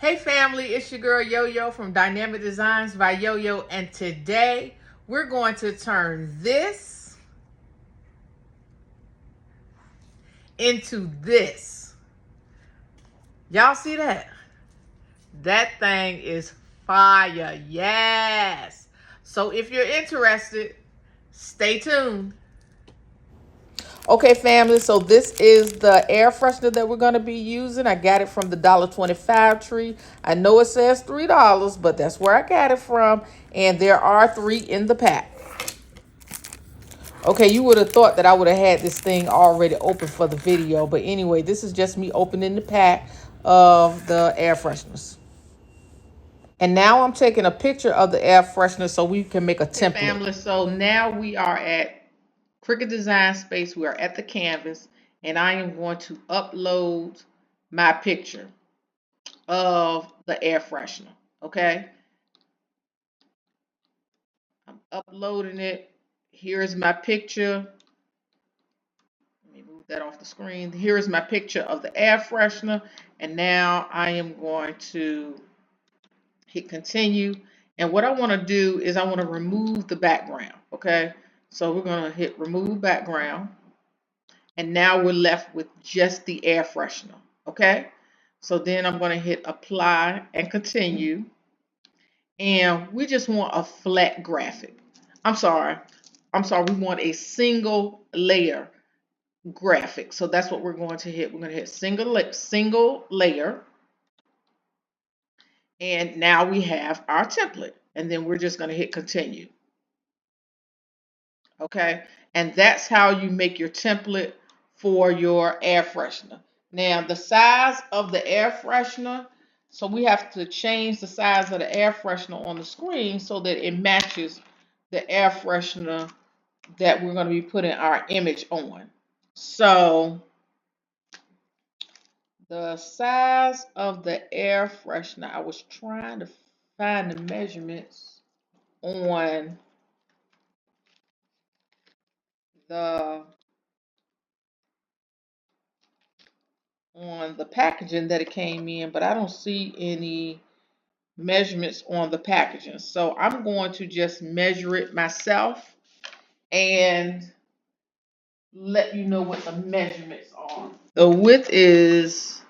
Hey family, it's your girl Yo-Yo from Dynamic Designs by Yo-Yo, and today we're going to turn this into this. Y'all see that? That thing is fire, yes. So if you're interested, stay tuned. Okay, family, so this is the air freshener that we're going to be using. I got it from the $1.25 tree. I know it says $3, but that's where I got it from. And there are 3 in the pack. Okay, you would have thought that I would have had this thing already open for the video. But anyway, this is just me opening the pack of the air fresheners. And now I'm taking a picture of the air freshener so we can make a template. Okay, family, so now we are at Cricut Design Space. We are at the canvas, and I am going to upload my picture of the air freshener. Okay, I'm uploading it. Here is my picture. Let me move that off the screen. Here is my picture of the air freshener, and now I am going to hit continue. And what I want to do is I want to remove the background. Okay, so we're going to hit remove background. And now we're left with just the air freshener. Okay, so then I'm going to hit apply and continue. And we just want a flat graphic. I'm sorry, we want a single layer graphic. So that's what we're going to hit. We're going to hit single layer. And now we have our template. And then we're just going to hit continue. Okay, and that's how you make your template for your air freshener. Now the size of the air freshener, so we have to change the size of the air freshener on the screen so that it matches the air freshener that we're going to be putting our image on. So the size of the air freshener, I was trying to find the measurements on the packaging that it came in, but I don't see any measurements on the packaging. So I'm going to just measure it myself and let you know what the measurements are. The width is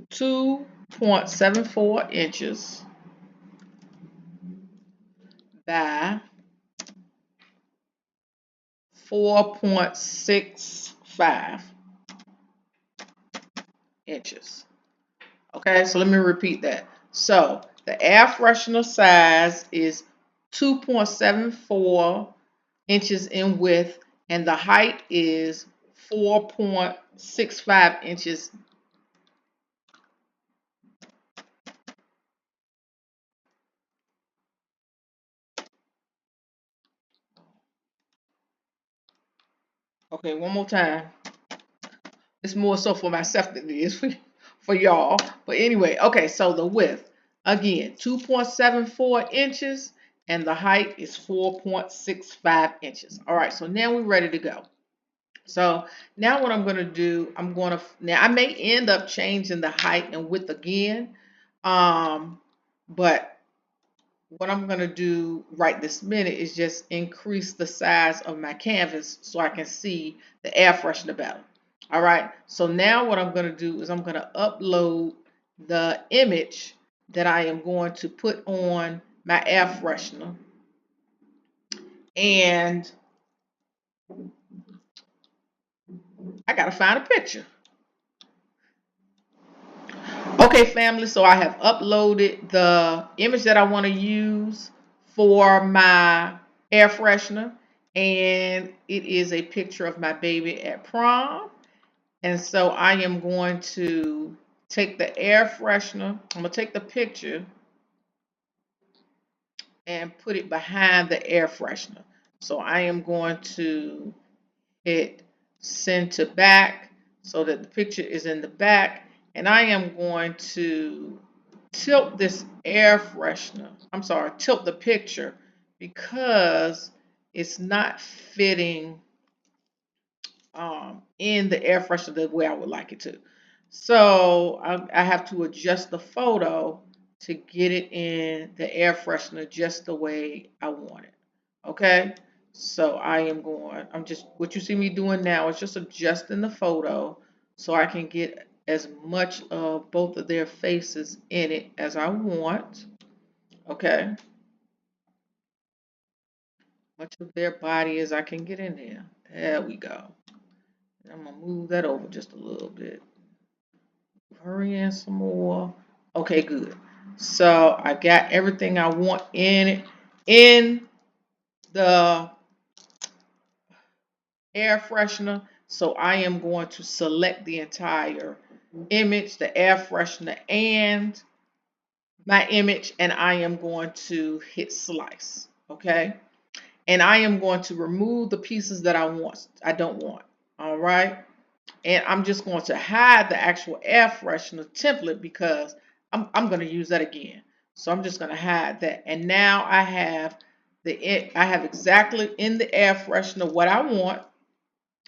2.74 inches by 4.65 inches. Okay, so let me repeat that. So the air freshener size is 2.74 inches in width, and the height is 4.65 inches. Okay, one more time. It's more so for myself than it is for y'all. But anyway, okay, so the width, again, 2.74 inches, and the height is 4.65 inches. All right, so now we're ready to go. So now what I'm going to do, now I may end up changing the height and width again, but what I'm going to do right this minute is just increase the size of my canvas so I can see the air freshener better. All right, so now what I'm going to do is I'm going to upload the image that I am going to put on my air freshener. And I got to find a picture. Okay, family, so I have uploaded the image that I want to use for my air freshener, and it is a picture of my baby at prom. And so I am going to take the air freshener, I'm going to take the picture and put it behind the air freshener. So I am going to hit send to back so that the picture is in the back. And I am going to tilt this air freshener. I'm sorry, tilt the picture because it's not fitting in the air freshener the way I would like it to. So I have to adjust the photo to get it in the air freshener just the way I want it. Okay. So what you see me doing now is just adjusting the photo so I can get as much of both of their faces in it as I want. Okay. Much of their body as I can get in there. There we go. I'm going to move that over just a little bit. Hurry in some more. Okay, good. So I got everything I want in the air freshener. So I am going to select the entire image, the air freshener, and my image, and I am going to hit slice. Okay. And I am going to remove the pieces that I don't want. All right. And I'm just going to hide the actual air freshener template because I'm going to use that again. So I'm just going to hide that. And now I have exactly in the air freshener what I want.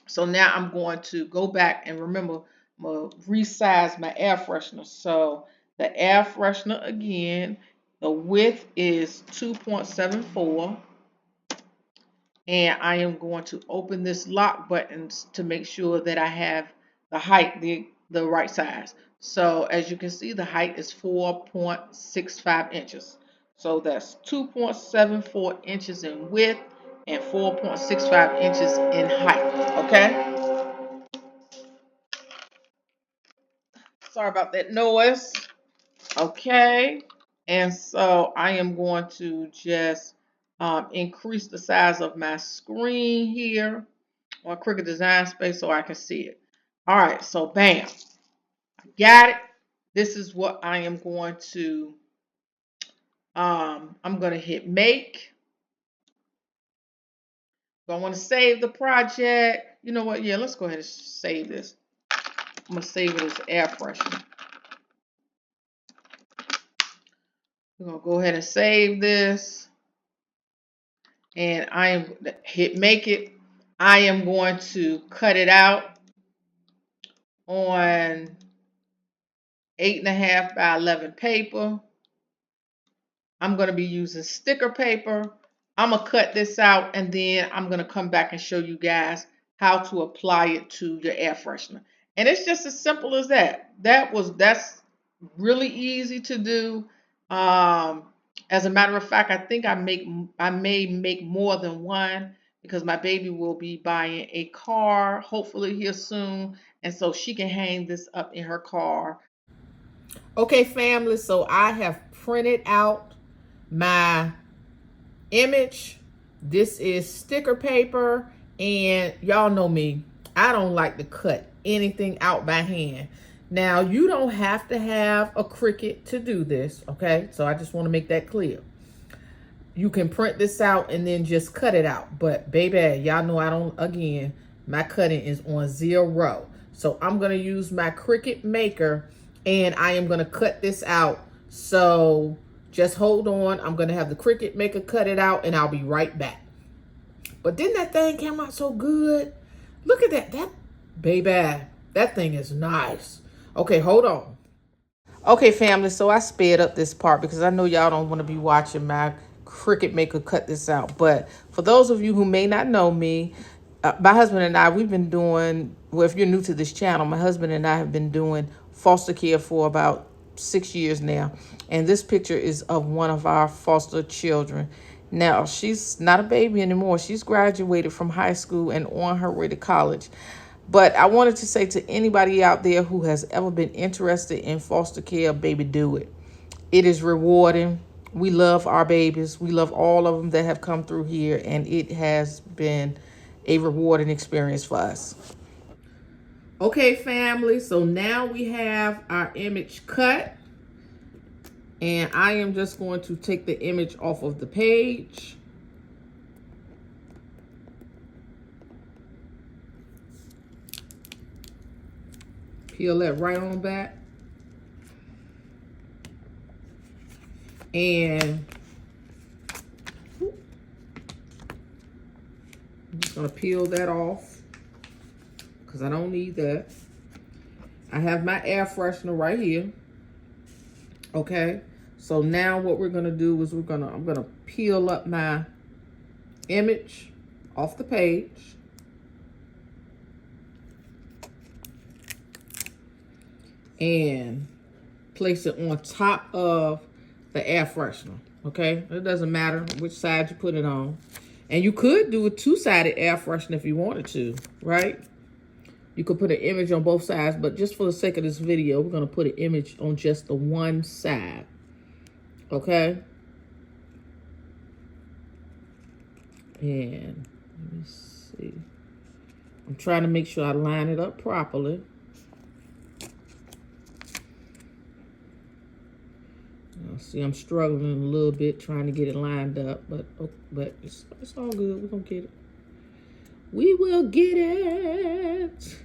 So now I'm going to go back and remember, I'm going to resize my air freshener. So the air freshener again, the width is 2.74. And I am going to open this lock button to make sure that I have the height the right size. So as you can see, the height is 4.65 inches. So that's 2.74 inches in width and 4.65 inches in height. Okay. Sorry about that noise. Okay. And so I am going to just increase the size of my screen here on Cricut Design Space so I can see it. All right, so bam, I got it. This is what I am going to, I'm going to hit make. So I want to save the project. You know what? Yeah, let's go ahead and save this. I'm going to save it as air freshener. We're going to go ahead and save this. And I am hit make it. I am going to cut it out on 8.5 by 11 paper. I'm going to be using sticker paper. I'm going to cut this out and then I'm going to come back and show you guys how to apply it to your air freshener. And it's just as simple as that. That's really easy to do. As a matter of fact, I think I may make more than one because my baby will be buying a car hopefully here soon. And so she can hang this up in her car. Okay, family, so I have printed out my image. This is sticker paper, and y'all know me, I don't like to cut anything out by hand. Now, you don't have to have a Cricut to do this, okay? So I just want to make that clear. You can print this out and then just cut it out. But baby, y'all know I don't, again, my cutting is on 0. So I'm going to use my Cricut Maker and I am going to cut this out. So just hold on. I'm going to have the Cricut Maker cut it out and I'll be right back. But didn't that thing come out so good? Look at that. Baby, that thing is nice. Okay, hold on. Okay, family, so I sped up this part because I know y'all don't want to be watching my Cricut Maker cut this out. But for those of you who may not know me, my husband and I, we've been doing, well, if you're new to this channel, my husband and I have been doing foster care for about 6 years now. And this picture is of one of our foster children. Now, she's not a baby anymore. She's graduated from high school and on her way to college. But I wanted to say to anybody out there who has ever been interested in foster care, baby, do it. It is rewarding. We love our babies. We love all of them that have come through here, and it has been a rewarding experience for us. Okay, family, so now we have our image cut, and I am just going to take the image off of the page. Peel that right on back. And I'm just going to peel that off because I don't need that. I have my air freshener right here. Okay. So now what we're gonna do is I'm gonna peel up my image off the page. And place it on top of the air freshener. Okay, it doesn't matter which side you put it on. And you could do a two-sided air freshener if you wanted to, right? You could put an image on both sides, but just for the sake of this video, we're gonna put an image on just the one side. Okay? And let me see. I'm trying to make sure I line it up properly. See, I'm struggling a little bit trying to get it lined up, but it's all good. We're gonna get it. We will get it.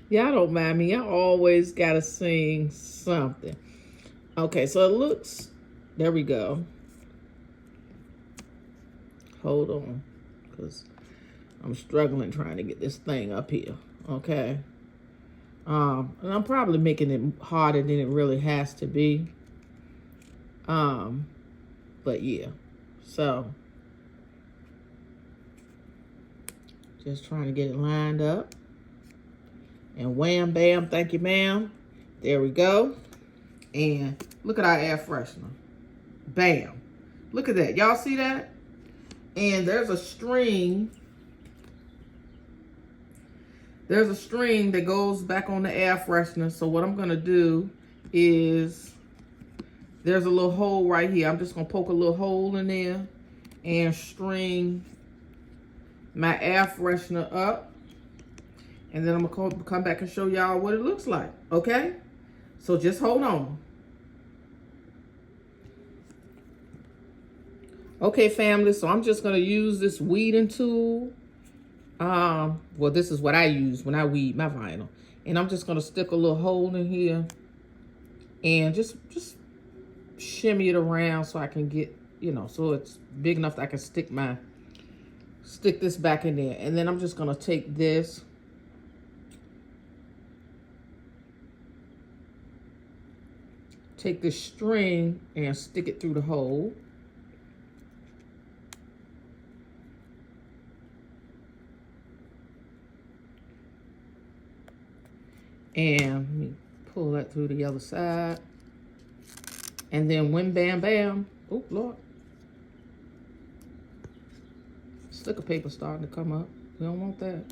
Y'all don't mind me. I always gotta sing something. Okay, so it looks. There we go. Hold on, because I'm struggling trying to get this thing up here. Okay. And I'm probably making it harder than it really has to be. But yeah, so just trying to get it lined up. And wham, bam, thank you, ma'am. There we go. And look at our air freshener. Bam. Look at that. Y'all see that? And there's a string. There's a string that goes back on the air freshener. So what I'm gonna do is, there's a little hole right here. I'm just gonna poke a little hole in there and string my air freshener up. And then I'm gonna come back and show y'all what it looks like, okay? So just hold on. Okay, family, so I'm just gonna use this weeding tool. Well, this is what I use when I weed my vinyl. And I'm just gonna stick a little hole in here and just shimmy it around so I can get, so it's big enough that I can stick this back in there. And then I'm just gonna take this string and stick it through the hole. And let me pull that through the other side. And then when bam bam, oh Lord. Sticker paper starting to come up. We don't want that.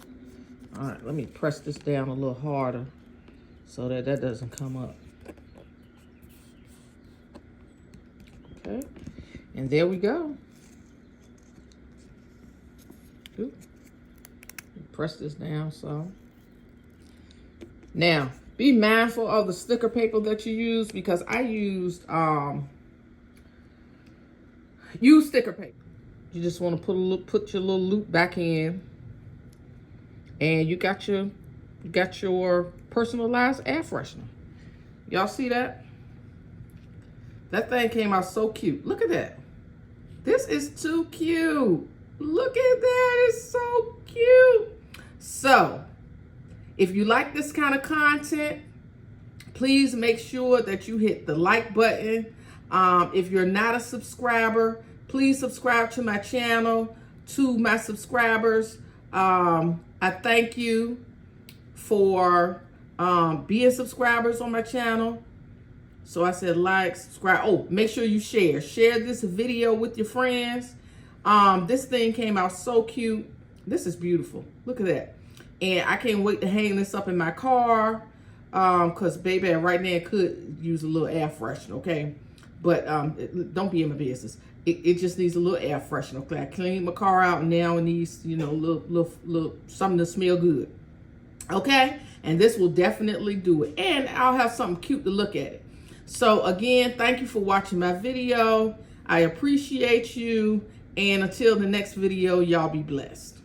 All right, let me press this down a little harder so that doesn't come up. Okay, and there we go. Ooh. Press this down so. Now, be mindful of the sticker paper that you use, because I used sticker paper. You just want to put your little loop back in, and you got your personalized air freshener. Y'all see that? That thing came out so cute. Look at that. This is too cute. Look at that. It's so cute. So, if you like this kind of content, please make sure that you hit the like button. If you're not a subscriber, please subscribe to my channel. To my subscribers, I thank you for being subscribers on my channel. So I said like, subscribe. Oh, make sure you share. Share this video with your friends. This thing came out so cute. This is beautiful. Look at that. And I can't wait to hang this up in my car, because baby, right now it could use a little air freshener, okay? But don't be in my business. It just needs a little air freshener, okay? I cleaned my car out, and now it needs, little something to smell good, okay? And this will definitely do it. And I'll have something cute to look at it. So again, thank you for watching my video. I appreciate you. And until the next video, y'all be blessed.